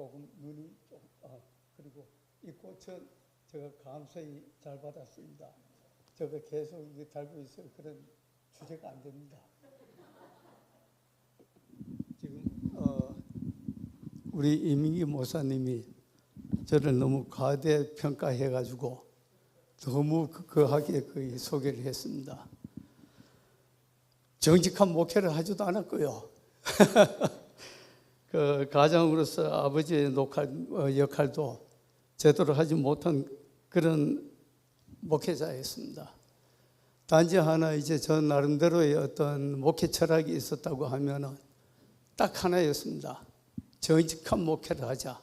조금 눈이 그리고 이 꽃은 제가 감사히 잘 받았습니다. 제가 계속 이게 달고 있어요. 그런 주제가 안 됩니다. 지금 우리 이민기 목사님이 저를 너무 과대평가해가지고 너무 그하게 거의 소개를 했습니다. 정직한 목회를 하지도 않았고요. 그 가장으로서 아버지의 역할도 제대로 하지 못한 그런 목회자였습니다. 단지 하나 이제 저 나름대로의 어떤 목회 철학이 있었다고 하면은 딱 하나였습니다. 정직한 목회를 하자.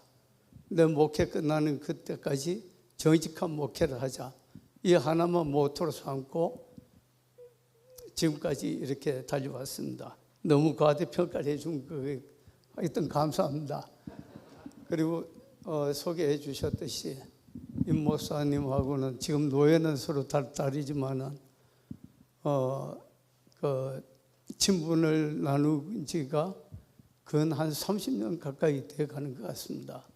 내 목회 끝나는 그때까지 정직한 목회를 하자. 이 하나만 모토로 삼고 지금까지 이렇게 달려왔습니다. 너무 과대평가를 해준 그 하여튼 감사합니다. 그리고 소개해 주셨듯이 임 목사님하고는 지금 노예는 서로 다르지만은 그 친분을 나눈 지가 근 한 30년 가까이 돼 가는 것 같습니다.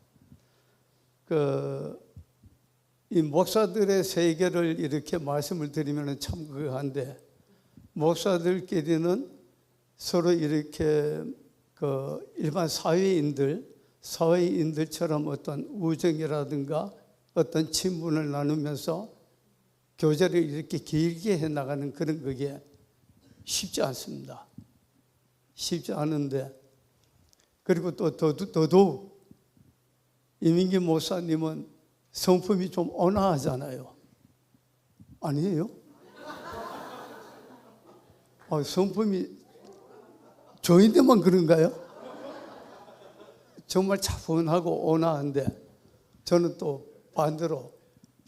이 목사들의 세계를 이렇게 말씀을 드리면 참 그한데 목사들끼리는 서로 이렇게 일반 사회인들처럼 어떤 우정이라든가 어떤 친분을 나누면서 교제를 이렇게 길게 해나가는 그런 그게 쉽지 않습니다. 쉽지 않은데 그리고 또 더더욱 이민기 목사님은 성품이 좀 온화하잖아요. 아니에요? 성품이 저희들만 그런가요? 정말 차분하고 온화한데 저는 또 반대로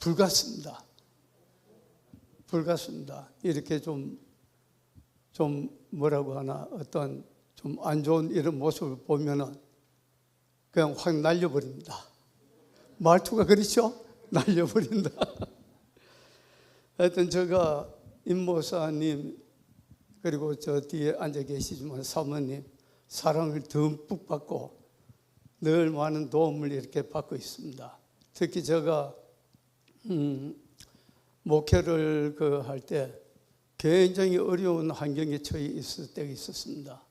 불같습니다. 이렇게 좀 뭐라고 하나 어떤 좀 안 좋은 이런 모습을 보면은 그냥 확 날려버립니다. 말투가 그렇죠? 날려버린다. 하여튼 제가 임 목사님 그리고 저 뒤에 앉아 계시지만 사모님 사랑을 듬뿍 받고 늘 많은 도움을 이렇게 받고 있습니다. 특히 제가 목회를 할 때 굉장히 어려운 환경에 처해 있을 때가 있었습니다.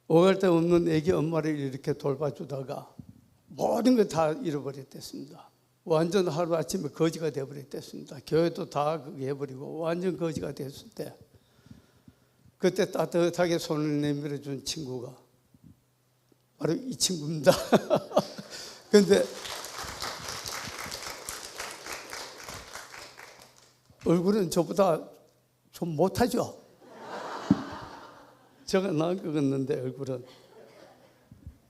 오갈 데 없는 애기 엄마를 이렇게 돌봐주다가 모든 걸 다 잃어버렸댔습니다. 완전 하루아침에 거지가 되어버렸댔습니다. 교회도 다 해버리고 완전 거지가 됐을 때 그때 따뜻하게 손을 내밀어 준 친구가 바로 이 친구입니다. 그런데 얼굴은 저보다 좀 못하죠? 제가 나은 것 같는데 얼굴은.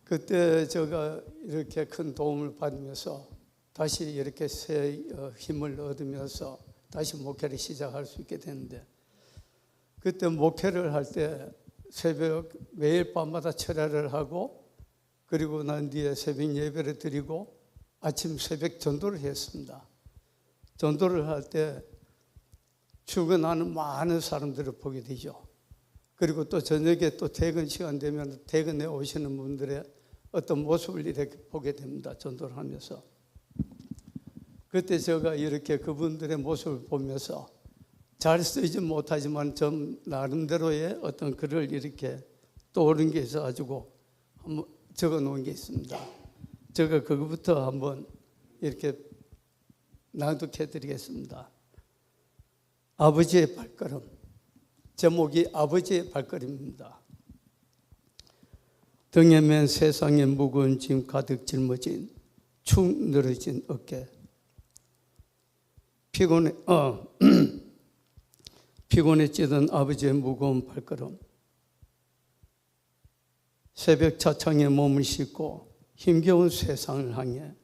그때 제가 이렇게 큰 도움을 받으면서 다시 이렇게 새 힘을 얻으면서 다시 목회를 시작할 수 있게 됐는데 그때 목회를 할 때 새벽 매일 밤마다 철야를 하고 그리고 난 뒤에 새벽 예배를 드리고 아침 새벽 전도를 했습니다. 전도를 할 때 출근하는 많은 사람들을 보게 되죠. 그리고 또 저녁에 또 퇴근 시간 되면 퇴근해 오시는 분들의 어떤 모습을 이렇게 보게 됩니다. 전도를 하면서. 그때 제가 이렇게 그분들의 모습을 보면서 잘 쓰지 못하지만 좀 나름대로의 어떤 글을 이렇게 떠오른 게 있어가지고 한번 적어 놓은 게 있습니다. 제가 그거부터 한번 이렇게 낭독해 드리겠습니다. 아버지의 발걸음. 제목이 아버지의 발걸음입니다. 등에 맨 세상의 무거운 짐 가득 짊어진 축 늘어진 어깨. 피곤에 찌든 아버지의 무거운 발걸음. 새벽 차창에 몸을 싣고 힘겨운 세상을 향해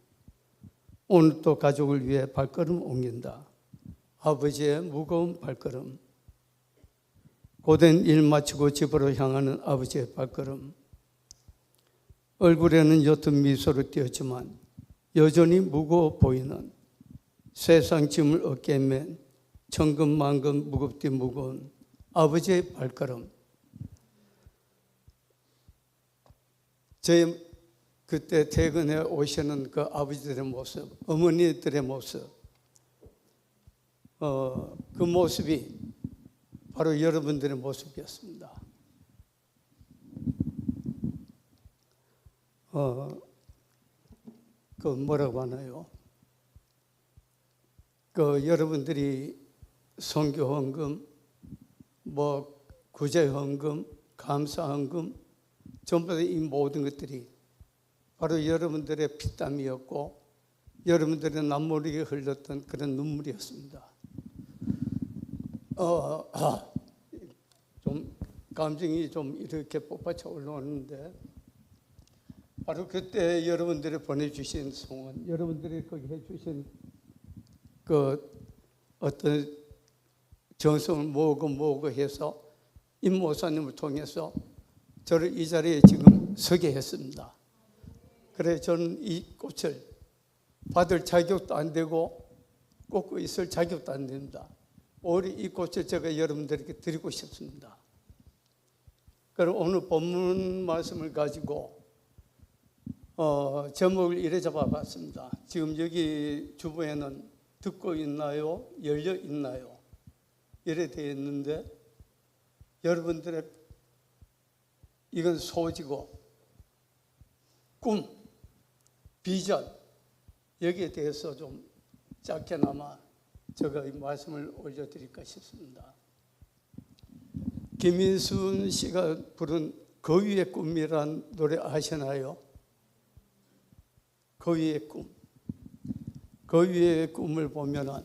오늘 또 가족을 위해 발걸음 옮긴다. 아버지의 무거운 발걸음. 고된 일 마치고 집으로 향하는 아버지의 발걸음. 얼굴에는 옅은 미소를 띄었지만 여전히 무거워 보이는 세상 짐을 어깨에 맨 천근만근 무겁디 무거운 아버지의 발걸음. 저의 그때 퇴근해 오시는 그 아버지들의 모습, 어머니들의 모습, 그 모습이 바로 여러분들의 모습이었습니다. 그 뭐라고 하나요? 그 여러분들이 선교 헌금, 뭐 구제 헌금, 감사 헌금, 전부 다 이 모든 것들이 바로 여러분들의 피땀이었고 여러분들의 남모르게 흘렀던 그런 눈물이었습니다. 좀 감정이 좀 이렇게 폭받쳐 올라오는데 바로 그때 여러분들이 보내주신 소원, 여러분들이 거기 해주신 그 어떤 정성을 모으고 해서 임 목사님을 통해서 저를 이 자리에 지금 서게 했습니다. 그래 저는 이 꽃을 받을 자격도 안 되고 꽂고 있을 자격도 안 됩니다. 오히려 이 꽃을 제가 여러분들에게 드리고 싶습니다. 그럼 오늘 본문 말씀을 가지고 제목을 이래 잡아봤습니다. 지금 여기 주부에는 듣고 있나요? 열려 있나요? 이래 되어 있는데 여러분들의 이건 소지고 꿈, 비전 여기에 대해서 좀 짧게나마 제가 이 말씀을 올려드릴까 싶습니다. 김인순 씨가 부른 그 위의 꿈이란 노래 아시나요? 그 위의 꿈. 그 위의 꿈을 보면은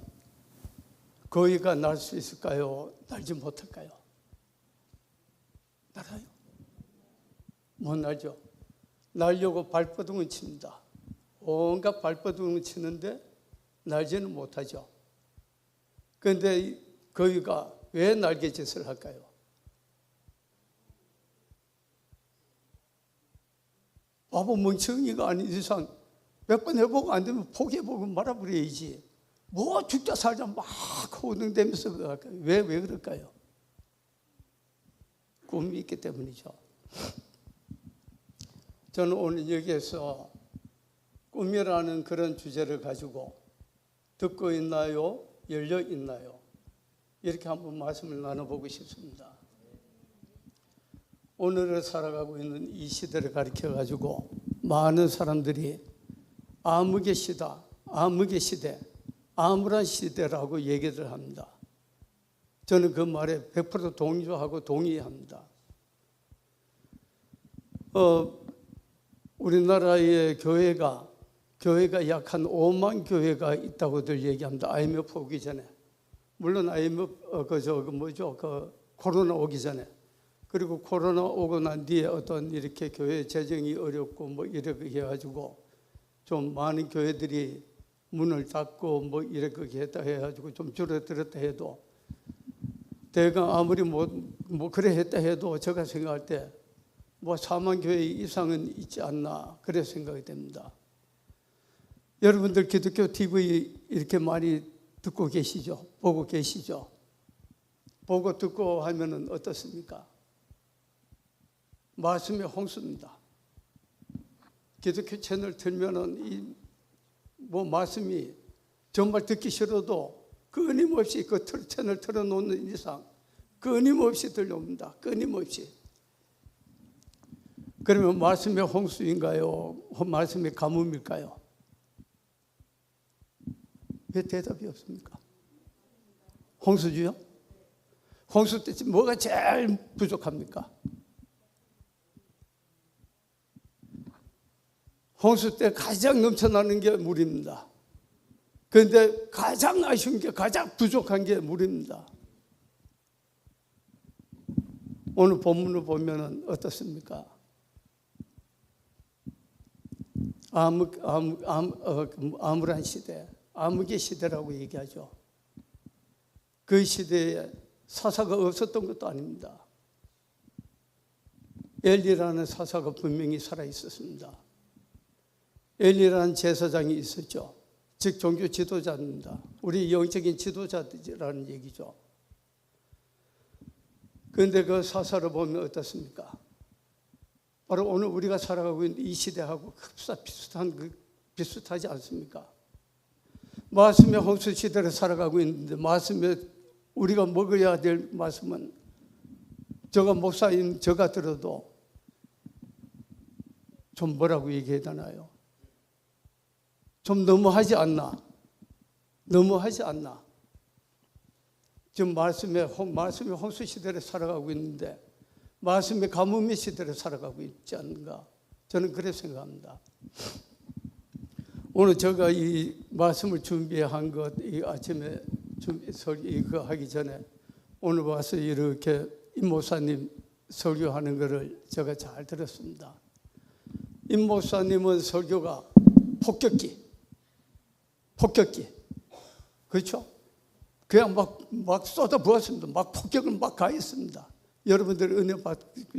그 위가 날 수 있을까요? 날지 못할까요? 날아요? 못 날죠. 날려고 발버둥을 칩니다. 온갖 발버둥을 치는데 날지는 못하죠. 그런데 그 위가 왜 날개짓을 할까요? 바보 멍청이가 아닌 이상 몇 번 해보고 안 되면 포기해보고 말아버려야지. 뭐 죽자 살자 막 호등대면서 그럴까요? 왜 그럴까요? 꿈이 있기 때문이죠. 저는 오늘 여기에서 꿈이라는 그런 주제를 가지고 듣고 있나요? 열려 있나요? 이렇게 한번 말씀을 나눠보고 싶습니다. 오늘을 살아가고 있는 이 시대를 가리켜가지고 많은 사람들이 암흑의 시다, 암흑의 시대, 암울한 시대라고 얘기를 합니다. 저는 그 말에 100% 동조하고 동의합니다. 우리나라의 교회가 약 한 5만 교회가 있다고들 얘기합니다. IMF 오기 전에. 물론 IMF 코로나 오기 전에. 그리고 코로나 오고 난 뒤에 어떤 이렇게 교회 재정이 어렵고 뭐 이렇게 해가지고 좀 많은 교회들이 문을 닫고 뭐 이렇게 했다 해가지고 좀 줄어들었다 해도 대강 아무리 뭐 그래 했다 해도 제가 생각할 때 뭐 4만 교회 이상은 있지 않나 그래 생각이 됩니다. 여러분들 기독교 TV 이렇게 많이 듣고 계시죠? 보고 계시죠? 보고 듣고 하면은 어떻습니까? 말씀의 홍수입니다. 기독교 채널 틀면은 뭐 말씀이 정말 듣기 싫어도 끊임없이 그 채널 틀어놓는 이상 끊임없이 들려옵니다. 끊임없이. 그러면 말씀의 홍수인가요? 말씀의 가뭄일까요? 왜 대답이 없습니까? 홍수주요? 홍수 때 뭐가 제일 부족합니까? 홍수 때 가장 넘쳐나는 게 물입니다. 그런데 가장 아쉬운 게 가장 부족한 게 물입니다. 오늘 본문을 보면 어떻습니까? 암울한 시대, 암흑의 시대라고 얘기하죠. 그 시대에 사사가 없었던 것도 아닙니다. 엘리라는 사사가 분명히 살아 있었습니다. 엘리라는 제사장이 있었죠. 즉 종교 지도자입니다. 우리 영적인 지도자라는 얘기죠. 그런데 그 사사를 보면 어떻습니까? 바로 오늘 우리가 살아가고 있는 이 시대하고 비슷하지 않습니까? 말씀의 홍수 시대를 살아가고 있는데 말씀에 우리가 먹어야 될 말씀은 제가 목사인 제가 들어도 좀 뭐라고 얘기해야 되나요? 좀 너무하지 않나? 너무하지 않나? 지금 말씀의 홍수 시대를 살아가고 있는데 말씀의 가뭄의 시대를 살아가고 있지 않는가? 저는 그렇게 생각합니다. 오늘 제가 이 말씀을 준비한 것, 이 아침에 이거 하기 전에 오늘 와서 이렇게 임 목사님 설교하는 것을 제가 잘 들었습니다. 임 목사님은 설교가 폭격기, 그렇죠? 그냥 막 쏟아부었습니다. 막 폭격을 막 가했습니다. 여러분들 은혜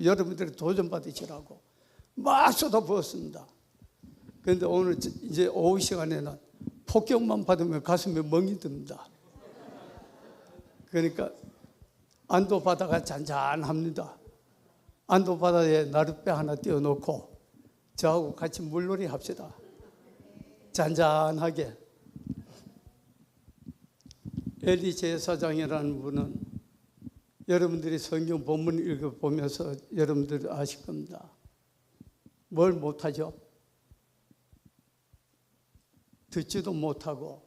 여러분들이 도전 받으시라고 막 쏟아부었습니다. 그런데 오늘 이제 오후 시간에는 폭격만 받으면 가슴에 멍이 듭니다. 그러니까 안도 바다가 잔잔합니다. 안도 바다에 나룻배 하나 띄워놓고 저하고 같이 물놀이 합시다. 잔잔하게. 엘리 제사장이라는 분은 여러분들이 성경 본문 읽어보면서 여러분들 아실 겁니다. 뭘 못하죠? 듣지도 못하고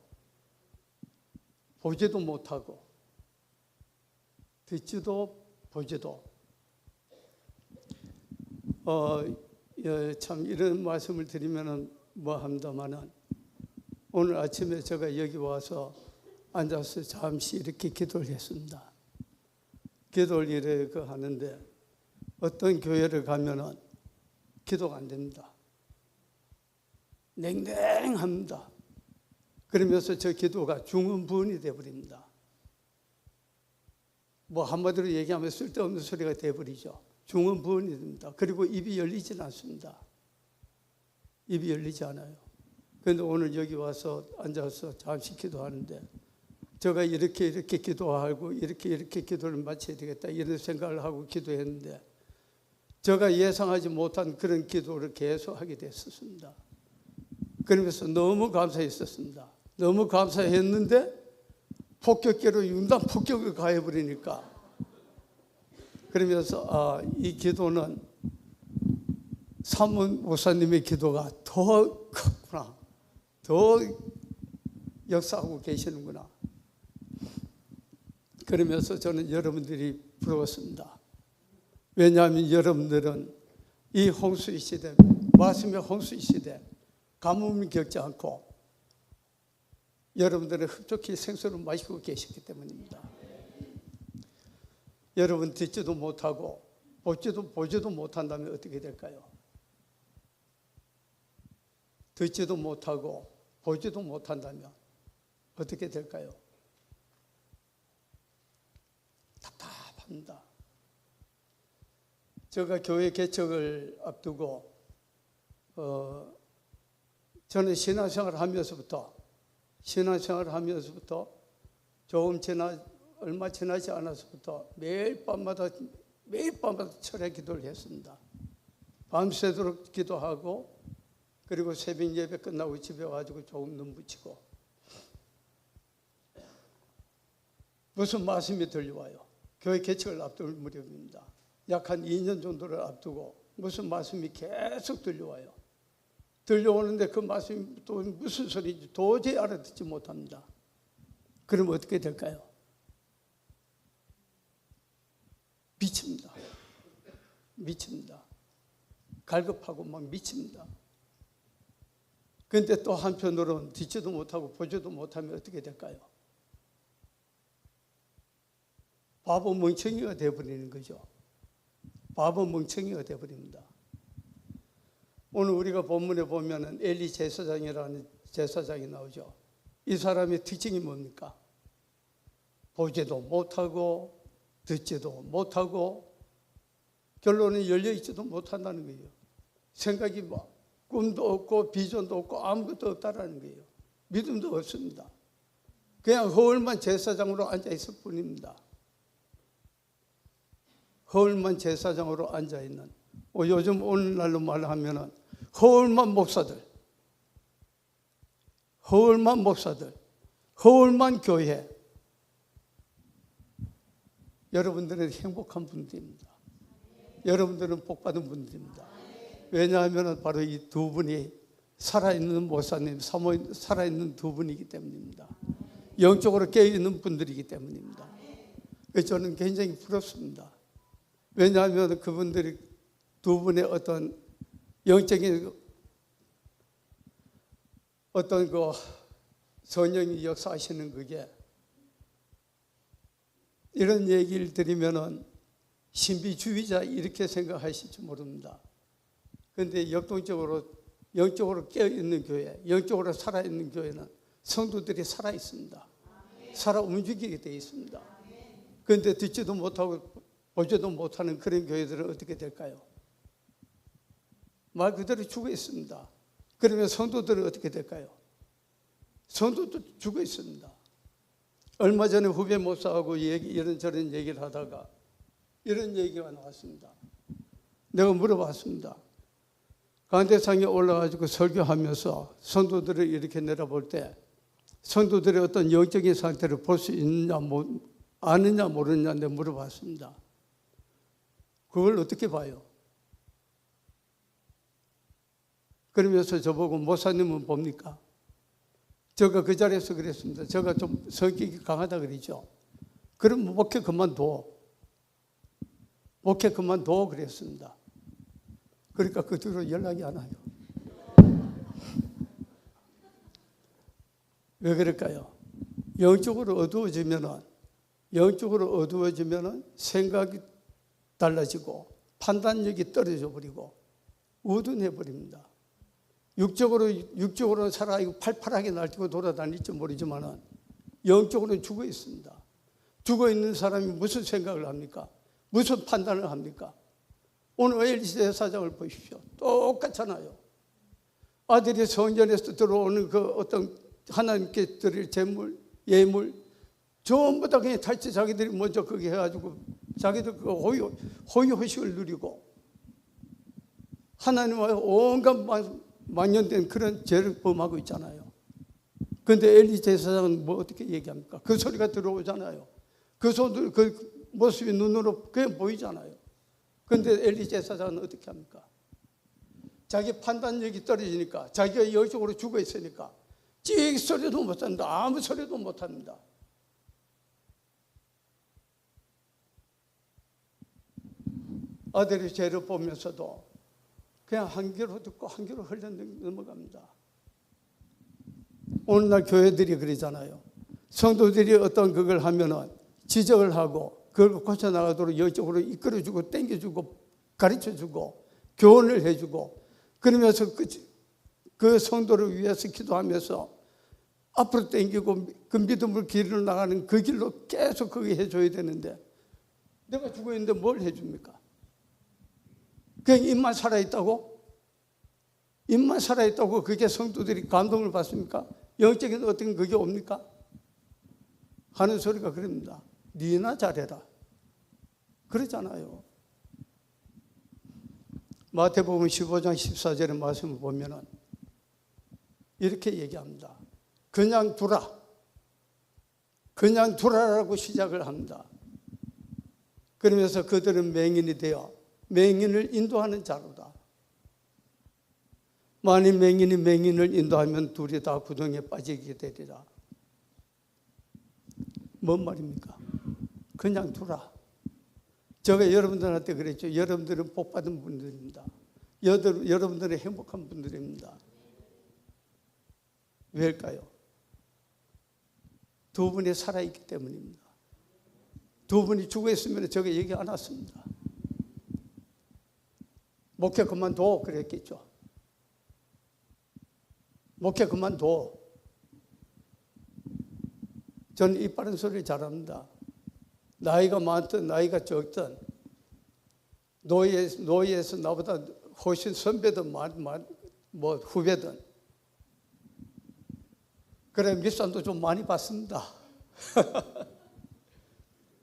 보지도 못하고 듣지도 보지도 참 이런 말씀을 드리면은 뭐 합니다마는 오늘 아침에 제가 여기 와서 앉아서 잠시 이렇게 기도를 했습니다. 기도를 이렇게 하는데 어떤 교회를 가면은 기도가 안 됩니다. 냉랭합니다. 그러면서 저 기도가 중음부언이 되어버립니다. 뭐 한마디로 얘기하면 쓸데없는 소리가 되어버리죠. 중음부언이 됩니다. 그리고 입이 열리진 않습니다. 입이 열리지 않아요. 그런데 오늘 여기 와서 앉아서 잠시 기도하는데 제가 이렇게 기도하고 이렇게 기도를 마쳐야 되겠다 이런 생각을 하고 기도했는데 제가 예상하지 못한 그런 기도를 계속 하게 됐었습니다. 그러면서 너무 감사했었습니다. 너무 감사했는데 폭격기로 융단 폭격을 가해버리니까 그러면서 이 기도는 사문 목사님의 기도가 더 컸구나. 더 역사하고 계시는구나. 그러면서 저는 여러분들이 부러웠습니다. 왜냐하면 여러분들은 이 홍수의 시대, 말씀의 홍수의 시대, 가뭄을 겪지 않고 여러분들은 흡족히 생수를 마시고 계시기 때문입니다. 여러분 듣지도 못하고 보지도 못한다면 어떻게 될까요? 듣지도 못하고 보지도 못한다면 어떻게 될까요? 답답합니다. 제가 교회 개척을 앞두고 저는 신앙생활을 하면서부터 조금 얼마 지나지 않아서부터 매일 밤마다 철야 기도를 했습니다. 밤새도록 기도하고 그리고 새벽 예배 끝나고 집에 와가지고 조금 눈 붙이고 무슨 말씀이 들려와요. 교회 개척을 앞둘 무렵입니다. 약 한 2년 정도를 앞두고 무슨 말씀이 계속 들려와요. 들려오는데 그 말씀이 또 무슨 소리인지 도저히 알아듣지 못합니다. 그럼 어떻게 될까요? 미칩니다. 갈급하고 막 미칩니다. 그런데 또 한편으로는 듣지도 못하고 보지도 못하면 어떻게 될까요? 바보 멍청이가 되어버리는 거죠. 바보 멍청이가 되어버립니다. 오늘 우리가 본문에 보면은 엘리 제사장이라는 제사장이 나오죠. 이 사람의 특징이 뭡니까? 보지도 못하고 듣지도 못하고 결론은 열려있지도 못한다는 거예요. 생각이 뭐 꿈도 없고 비전도 없고 아무것도 없다라는 거예요. 믿음도 없습니다. 그냥 허울만 제사장으로 앉아있을 뿐입니다. 허울만 제사장으로 앉아있는 요즘 오늘날로 말하면은 허울만 목사들, 허울만 교회. 여러분들은 행복한 분들입니다. 여러분들은 복받은 분들입니다. 왜냐하면 바로 이 두 분이 살아있는 목사님, 사모님, 살아있는 두 분이기 때문입니다. 영적으로 깨어있는 분들이기 때문입니다. 그래서 저는 굉장히 부럽습니다. 왜냐하면 그분들이 두 분의 어떤 영적인 어떤 그 성령이 역사하시는 그게 이런 얘기를 드리면은 신비주의자 이렇게 생각하실지 모릅니다. 그런데 역동적으로 영적으로 깨어있는 교회, 영적으로 살아있는 교회는 성도들이 살아있습니다. 살아 움직이게 되어 있습니다. 그런데 듣지도 못하고 보지도 못하는 그런 교회들은 어떻게 될까요? 말 그대로 죽어 있습니다. 그러면 성도들은 어떻게 될까요? 성도도 죽어 있습니다. 얼마 전에 후배 목사하고 이런저런 얘기를 하다가 이런 얘기가 나왔습니다. 내가 물어봤습니다. 강대상에 올라가지고 설교하면서 성도들을 이렇게 내려볼 때 성도들의 어떤 영적인 상태를 볼 수 있느냐, 아느냐, 모르느냐 내가 물어봤습니다. 그걸 어떻게 봐요? 그러면서 저보고 목사님은 봅니까? 제가 그 자리에서 그랬습니다. 제가 좀 성격이 강하다 그러죠. 그럼 목회 그만둬. 목회 그만둬 그랬습니다. 그러니까 그 뒤로 연락이 안 와요. 왜 그럴까요? 영적으로 어두워지면은 생각이 달라지고 판단력이 떨어져 버리고 우둔해 버립니다. 육적으로는 살아있고 팔팔하게 날뛰고 돌아다닐지 모르지만은 영적으로는 죽어 있습니다. 죽어 있는 사람이 무슨 생각을 합니까? 무슨 판단을 합니까? 오늘 엘리세 사장을 보십시오. 똑같잖아요. 아들이 성전에서 들어오는 그 어떤 하나님께 드릴 제물, 예물 전부 다 그냥 탈취 자기들이 먼저 그게 해가지고 자기들 그 호의호식을 누리고 하나님과 온갖 만연된 그런 죄를 범하고 있잖아요. 그런데 엘리 제사장은 뭐 어떻게 얘기합니까? 그 소리가 들어오잖아요. 그 모습이 눈으로 그냥 보이잖아요. 그런데 엘리 제사장은 어떻게 합니까? 자기 판단력이 떨어지니까 자기가 영적으로 죽어 있으니까 찍 소리도 못합니다. 아무 소리도 못합니다. 아들이 죄를 보면서도 그냥 한 귀로 듣고 한 귀로 흘려 넘어갑니다. 오늘날 교회들이 그러잖아요. 성도들이 어떤 그걸 하면은 지적을 하고 그걸 고쳐나가도록 영적으로 이끌어주고 땡겨주고 가르쳐주고 교훈을 해주고 그러면서 그 성도를 위해서 기도하면서 앞으로 땡기고 그 믿음을 길로 나가는 그 길로 계속 그게 해줘야 되는데 내가 죽어 있는데 뭘 해줍니까? 그냥 입만 살아있다고? 입만 살아있다고 그게 성도들이 감동을 받습니까? 영적인 어떤 그게 옵니까? 하는 소리가 그럽니다. 니나 잘해라. 그러잖아요. 마태복음 15장 14절의 말씀을 보면은 이렇게 얘기합니다. 그냥 두라라고 시작을 합니다. 그러면서 그들은 맹인이 되어 맹인을 인도하는 자로다. 만일 맹인이 맹인을 인도하면 둘이 다 구덩이에 빠지게 되리라. 뭔 말입니까? 그냥 두라. 제가 여러분들한테 그랬죠. 여러분들은 복받은 분들입니다. 여러분들은 행복한 분들입니다. 왜일까요? 두 분이 살아있기 때문입니다. 두 분이 죽어 있으면 제가 얘기 안 했습니다. 목회 그만둬 그랬겠죠. 목회 그만둬. 저는 이 빠른 소리를 잘합니다. 나이가 많든 나이가 적든 노예에서 나보다 훨씬 선배든 뭐 후배든 그래 밑산도 좀 많이 받습니다.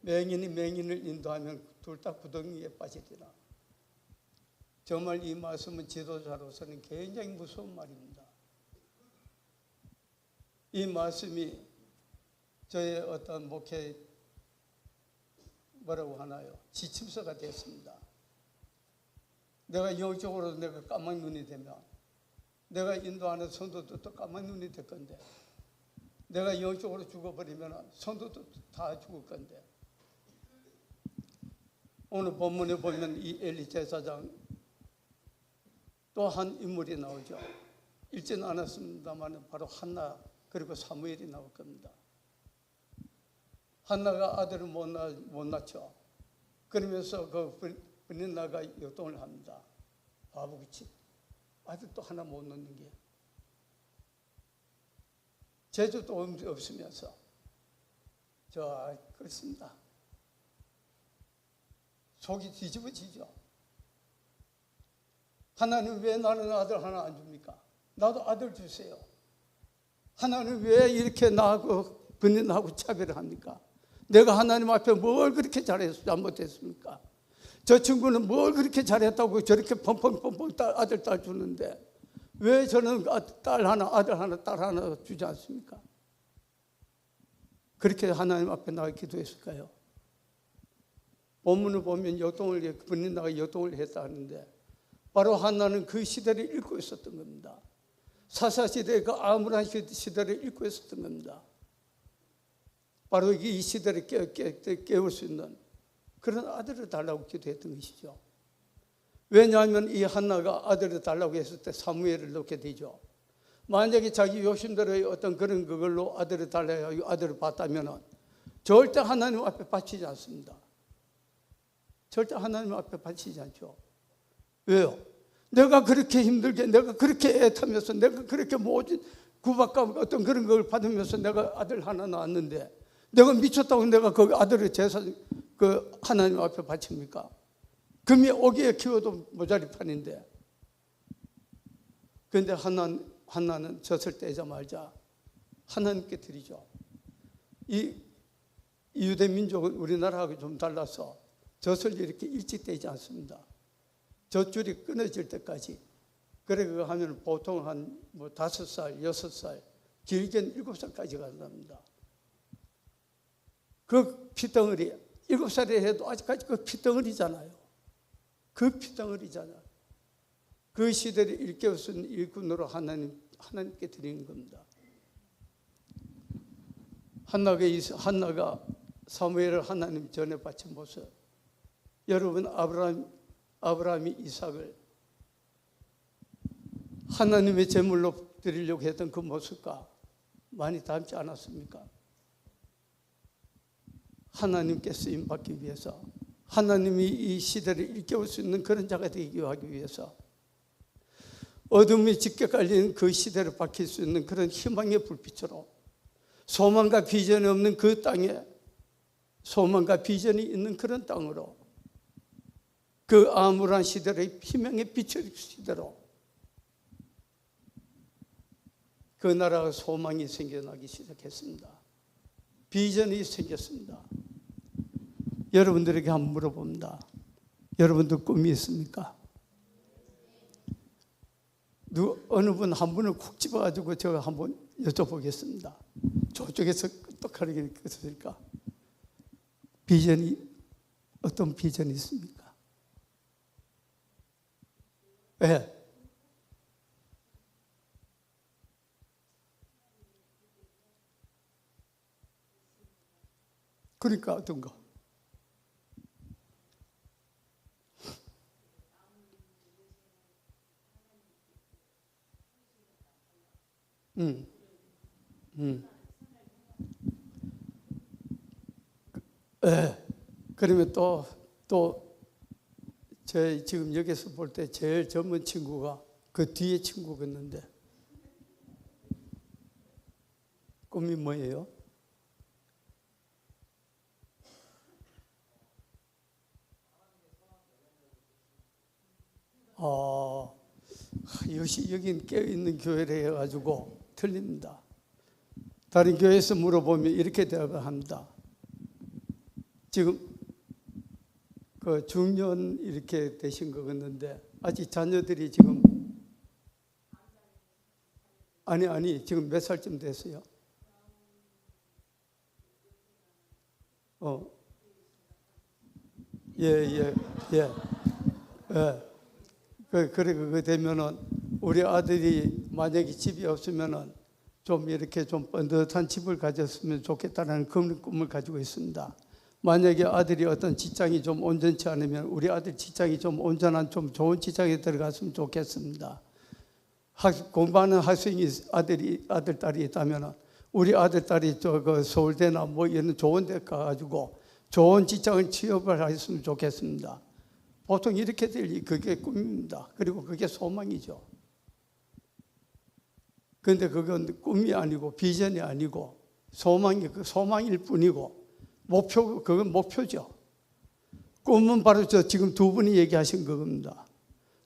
맹인이 맹인을 인도하면 둘 다 구덩이에 빠지리라. 정말 이 말씀은 지도자로서는 굉장히 무서운 말입니다. 이 말씀이 저의 어떤 목회 뭐라고 하나요? 지침서가 됐습니다. 내가 영적으로 내가 까만 눈이 되면 내가 인도하는 성도들도 까만 눈이 될 건데, 내가 영적으로 죽어버리면 성도도 다 죽을 건데, 오늘 본문에 보면 이 엘리 제사장 또 한 인물이 나오죠. 읽지는 않았습니다만 바로 한나 그리고 사무엘이 나올 겁니다. 한나가 아들을 못 낳죠. 그러면서 그 브니나가 요동을 합니다. 바보같이 아들 또 하나 못 낳는 게 재주도 없으면서 그렇습니다. 속이 뒤집어지죠. 하나님 왜 나는 아들 하나 안 줍니까? 나도 아들 주세요. 하나님 왜 이렇게 나하고 브니나하고 차별을 합니까? 내가 하나님 앞에 뭘 그렇게 잘못했습니까? 저 친구는 뭘 그렇게 잘했다고 저렇게 펑펑펑펑 아들 딸 주는데 왜 저는 딸 하나 아들 하나 딸 하나 주지 않습니까? 그렇게 하나님 앞에 나가 기도했을까요? 본문을 보면 브니나가 요동을 했다 하는데 바로 한나는 그 시대를 읽고 있었던 겁니다. 사사시대의 그 암울한 시대를 읽고 있었던 겁니다. 바로 이 시대를 깨울 수 있는 그런 아들을 달라고 기도했던 것이죠. 왜냐하면 이 한나가 아들을 달라고 했을 때 사무엘을 놓게 되죠. 만약에 자기 욕심대로의 어떤 그런 그걸로 아들을 달라고 아들을 받다면 절대 하나님 앞에 바치지 않습니다. 절대 하나님 앞에 바치지 않죠. 왜요? 내가 그렇게 힘들게, 내가 그렇게 애타면서, 내가 그렇게 모진 구박감 어떤 그런 걸 받으면서 내가 아들 하나 낳았는데 내가 미쳤다고 내가 그 아들을 그 하나님 앞에 바칩니까? 금이 오기에 키워도 모자리 판인데. 그런데 한나는 젖을 떼자 말자 하나님께 드리죠. 이 유대 민족은 우리나라하고 좀 달라서 젖을 이렇게 일찍 떼지 않습니다. 젖줄이 끊어질 때까지. 그래 그거 하면 보통 한 5살, 6살, 길게는 7살까지 간답니다. 그 피덩어리 7살에 해도 아직까지 그 피덩어리잖아요. 그 피덩어리잖아요. 그 시대를 일깨우신 일꾼으로 하나님께 드리는 겁니다. 한나가 사무엘을 하나님 전에 바친 모습. 여러분 아브라함이 이삭을 하나님의 제물로 드리려고 했던 그 모습과 많이 닮지 않았습니까? 하나님께 쓰임받기 위해서, 하나님이 이 시대를 일깨울 수 있는 그런 자가 되기 위해서, 어둠이 짙게 깔린 그 시대를 밝힐 수 있는 그런 희망의 불빛으로, 소망과 비전이 없는 그 땅에 소망과 비전이 있는 그런 땅으로, 그 암울한 시대의 희망의 빛의 시대로 그 나라가 소망이 생겨나기 시작했습니다. 비전이 생겼습니다. 여러분들에게 한번 물어봅니다. 여러분들 꿈이 있습니까? 어느 분 한 분을 콕 집어가지고 제가 한번 여쭤보겠습니다. 저쪽에서 똑똑하게 있을까? 비전이 어떤 비전이 있습니까? 네. 그러니까 어떤 거? 네. 그러면 또 제 지금 여기서 볼 때 제일 젊은 친구가 그 뒤에 친구가 있는데 꿈이 뭐예요? 역시 여긴 깨어있는 교회를 해가지고 틀립니다. 다른 교회에서 물어보면 이렇게 대답합니다. 지금 그 중년 이렇게 되신 거 같는데 아직 자녀들이 지금 아니 지금 몇 살쯤 됐어요? 예. 그래 되면은 우리 아들이 만약에 집이 없으면은 좀 이렇게 좀 번듯한 집을 가졌으면 좋겠다는 그런 꿈을 가지고 있습니다. 만약에 아들이 어떤 직장이 좀 온전치 않으면 우리 아들 직장이 좀 온전한 좀 좋은 직장에 들어갔으면 좋겠습니다. 공부하는 학생이 아들 딸이 있다면 우리 아들 딸이 그 서울대나 뭐 이런 좋은 데 가가지고 좋은 직장을 취업을 했으면 좋겠습니다. 보통 이렇게 그게 꿈입니다. 그리고 그게 소망이죠. 그런데 그건 꿈이 아니고 비전이 아니고 소망일 뿐이고 그건 목표죠. 꿈은 바로 지금 두 분이 얘기하신 겁니다.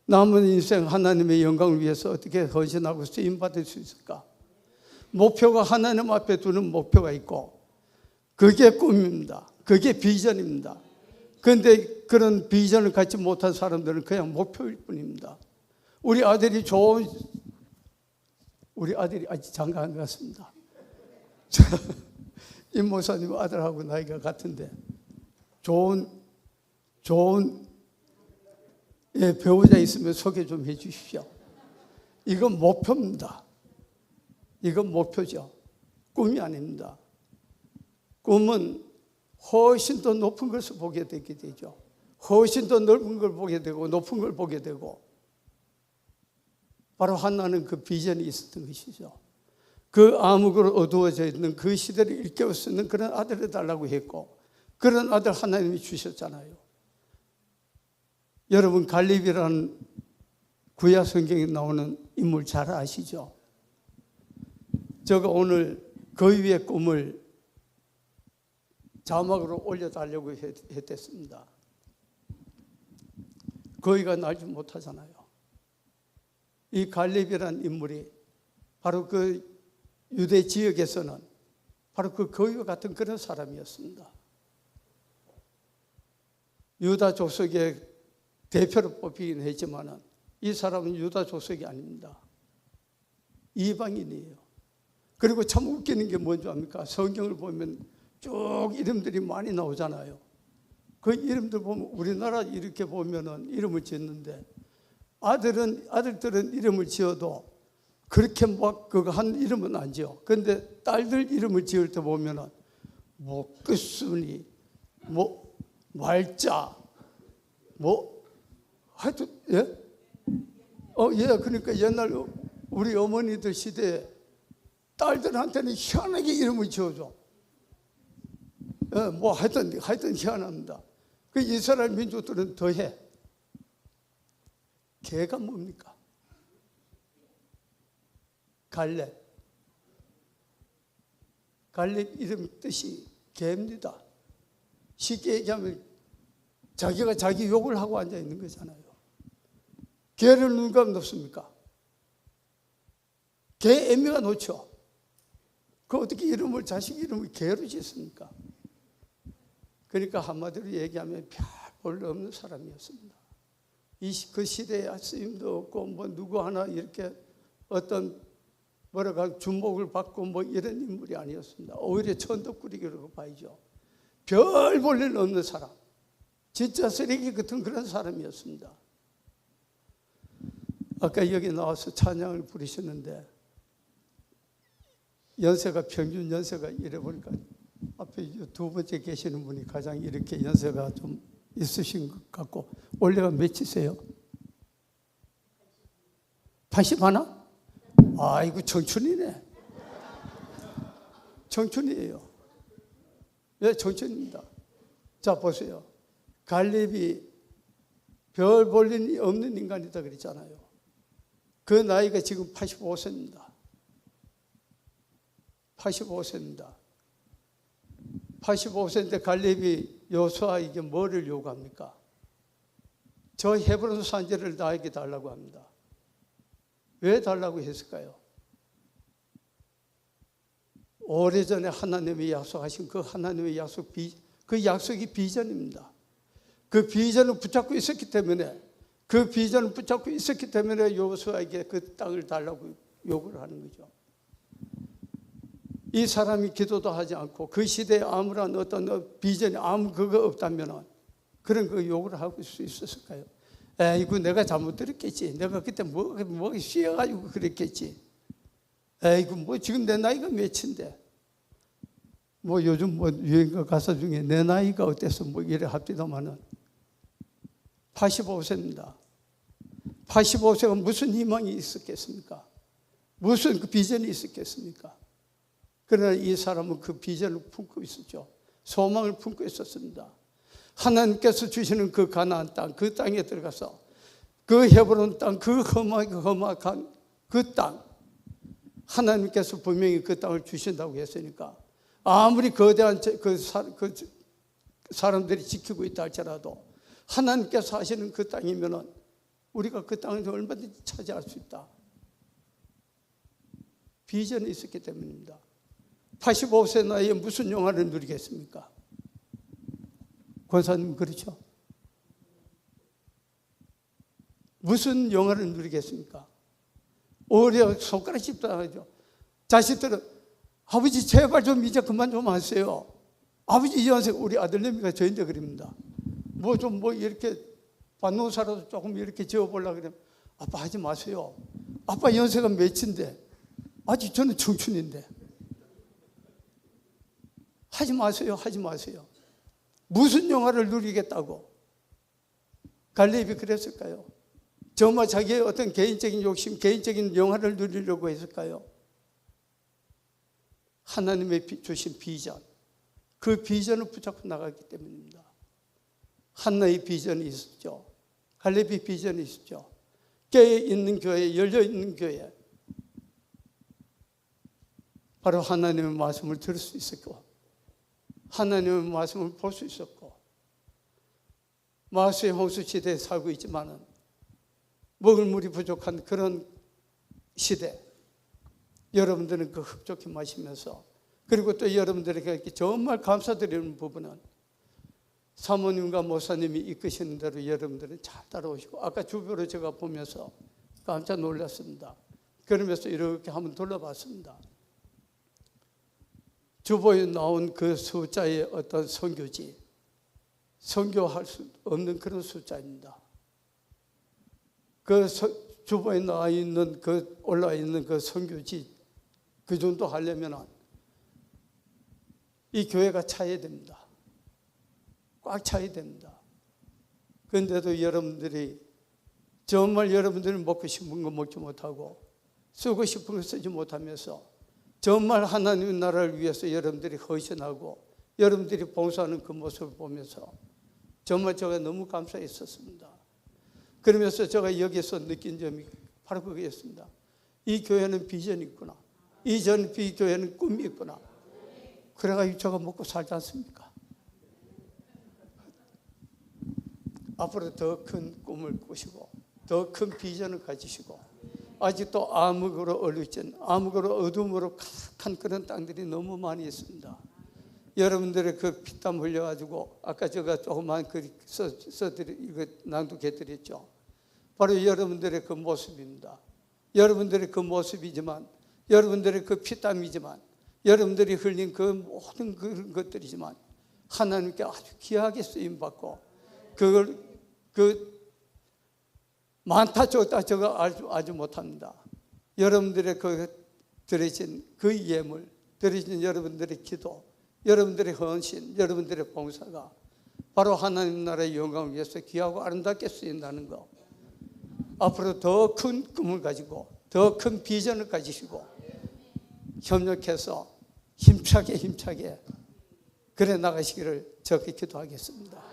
남은 인생 하나님의 영광을 위해서 어떻게 헌신하고 쓰임받을 수 있을까? 목표가 하나님 앞에 두는 목표가 있고 그게 꿈입니다. 그게 비전입니다. 그런데 그런 비전을 갖지 못한 사람들은 그냥 목표일 뿐입니다. 우리 아들이 아직 장가 안 갔습니다. 임 목사님 아들하고 나이가 같은데 좋은 배우자 있으면 소개 좀 해 주십시오. 이건 목표입니다. 이건 목표죠. 꿈이 아닙니다. 꿈은 훨씬 더 높은 것을 보게 되게 되죠. 훨씬 더 넓은 걸 보게 되고 높은 걸 보게 되고 바로 한나는 그 비전이 있었던 것이죠. 그 암흑으로 어두워져 있는 그 시대를 일깨울 수 있는 그런 아들을 달라고 했고 그런 아들 하나님이 주셨잖아요. 여러분 갈렙이라는 구약 성경에 나오는 인물 잘 아시죠? 제가 오늘 그 위의 꿈을 자막으로 올려달라고 했댔습니다. 거기가 날지 못하잖아요. 이 갈렙이라는 인물이 바로 그 유대 지역에서는 바로 그 거위와 같은 그런 사람이었습니다. 유다 족속의 대표로 뽑히긴 했지만 이 사람은 유다 족속이 아닙니다. 이방인이에요. 그리고 참 웃기는 게 뭔지 압니까? 성경을 보면 쭉 이름들이 많이 나오잖아요. 그 이름들 보면 우리나라 이렇게 보면은 이름을 짓는데 아들들은 이름을 지어도 그렇게 막 그거 한 이름은 안 지어. 그런데 딸들 이름을 지을 때 보면은 뭐 끝순이, 뭐 말자, 뭐 하여튼 예? 그러니까 옛날 우리 어머니들 시대에 딸들한테는 희한하게 이름을 지어줘. 뭐 하여튼 희한합니다. 그 이스라엘 민족들은 더해. 개가 뭡니까? 갈렙 이름 뜻이 개입니다. 쉽게 얘기하면 자기가 자기 욕을 하고 앉아 있는 거잖아요. 개를 누가 놓습니까? 개 애미가 놓죠. 그 어떻게 자식 이름을 개로 짓습니까? 그러니까 한마디로 얘기하면 별 없는 사람이었습니다. 그 시대에 쓰임도 없고 뭐 누구 하나 이렇게 어떤 뭐랄까 주목을 받고 뭐 이런 인물이 아니었습니다. 오히려 천덕꾸리기라고 봐야죠. 별 볼 일 없는 사람, 진짜 쓰레기 같은 그런 사람이었습니다. 아까 여기 나와서 찬양을 부르시는데 평균 연세가 이래 보니까 앞에 두 번째 계시는 분이 가장 이렇게 연세가 좀 있으신 것 같고 원래가 몇이세요? 80 하나? 아이고 청춘이네. 청춘이에요. 네, 청춘입니다. 자 보세요. 갈렙이 별 볼 일 없는 인간이다 그랬잖아요. 그 나이가 지금 85세입니다. 85세인데 갈렙이 여호수아에게 뭐를 요구합니까? 저 헤브론 산지를 나에게 달라고 합니다. 왜 달라고 했을까요? 오래전에 하나님이 약속하신 그 하나님의 약속, 그 약속이 비전입니다. 그 비전을 붙잡고 있었기 때문에 그 비전을 붙잡고 있었기 때문에 여호수아에게 그 땅을 달라고 요구를 하는 거죠. 이 사람이 기도도 하지 않고 그 시대에 아무런 어떤 비전이 아무 그거 없다면 그런 그 요구를 하고 수 있었을까요? 에이구, 내가 잘못 들었겠지. 내가 그때 뭐 쉬어가지고 그랬겠지. 에이구, 뭐 지금 내 나이가 몇인데. 뭐 요즘 뭐 유행가 가사 중에 내 나이가 어때서 뭐 이래 합디다마는 85세입니다. 85세가 무슨 희망이 있었겠습니까? 무슨 그 비전이 있었겠습니까? 그러나 이 사람은 그 비전을 품고 있었죠. 소망을 품고 있었습니다. 하나님께서 주시는 그 가나안 땅, 그 땅에 들어가서 그 헤브론 땅, 그 험악한 그 땅, 하나님께서 분명히 그 땅을 주신다고 했으니까 아무리 거대한 그 사람들이 지키고 있다 할지라도 하나님께서 하시는 그 땅이면은 우리가 그 땅을 얼마든지 차지할 수 있다. 비전이 있었기 때문입니다. 85세 나이에 무슨 영화를 누리겠습니까? 권사님, 그렇죠? 무슨 영화를 누리겠습니까? 오히려 손가락 씹다 하죠. 자식들은 아버지 제발 좀 이제 그만 좀 하세요. 아버지 연세, 우리 아들내미가 저인데 그럽니다. 뭐 이렇게 밭농사라도 조금 이렇게 지어보려고 그러면 아빠 하지 마세요. 아빠 연세가 몇인데 아직 저는 청춘인데 하지 마세요. 하지 마세요. 무슨 영화를 누리겠다고? 갈렙이 그랬을까요? 정말 자기의 어떤 개인적인 욕심, 개인적인 영화를 누리려고 했을까요? 하나님의 주신 비전, 그 비전을 붙잡고 나가기 때문입니다. 한나의 비전이 있었죠. 갈렙의 비전이 있었죠. 깨어있는 교회, 열려있는 교회, 바로 하나님의 말씀을 들을 수 있었고 하나님의 말씀을 볼 수 있었고, 마수의 홍수 시대에 살고 있지만은 먹을 물이 부족한 그런 시대, 여러분들은 그 흡족히 마시면서, 그리고 또 여러분들에게 정말 감사드리는 부분은 사모님과 목사님이 이끄시는 대로 여러분들은 잘 따라오시고, 아까 주변으로 제가 보면서 깜짝 놀랐습니다. 그러면서 이렇게 한번 둘러봤습니다. 주보에 나온 그 숫자의 어떤 선교지, 선교할 수 없는 그런 숫자입니다. 그 주보에 나와 있는 그 올라와 있는 그 선교지, 그 정도 하려면 이 교회가 차야 됩니다. 꽉 차야 됩니다. 그런데도 여러분들이 정말 여러분들이 먹고 싶은 거 먹지 못하고 쓰고 싶은 거 쓰지 못하면서 정말 하나님의 나라를 위해서 여러분들이 헌신하고 여러분들이 봉사하는 그 모습을 보면서 정말 제가 너무 감사했었습니다. 그러면서 제가 여기서 느낀 점이 바로 그거였습니다. 이 교회는 비전이 있구나. 이 교회는 꿈이 있구나. 그래가지고 제가 먹고 살지 않습니까? 앞으로 더 큰 꿈을 꾸시고 더 큰 비전을 가지시고, 아직도 암흑으로 얼룩진, 암흑으로 어둠으로 가득한 그런 땅들이 너무 많이 있습니다. 여러분들의 그 피땀 흘려가지고 아까 제가 조그만 글 이거 낭독해드렸죠. 바로 여러분들의 그 모습입니다. 여러분들의 그 모습이지만, 여러분들의 그 피땀이지만, 여러분들이 흘린 그 모든 그런 것들이지만 하나님께 아주 귀하게 쓰임받고, 그걸 많다 적다 저거 알지 못합니다. 여러분들의 그 드려진 그 예물, 드려진 여러분들의 기도, 여러분들의 헌신, 여러분들의 봉사가 바로 하나님 나라의 영광을 위해서 귀하고 아름답게 쓰인다는 것, 앞으로 더 큰 꿈을 가지고 더 큰 비전을 가지시고 협력해서 힘차게 그래 나가시기를 저렇게 기도하겠습니다.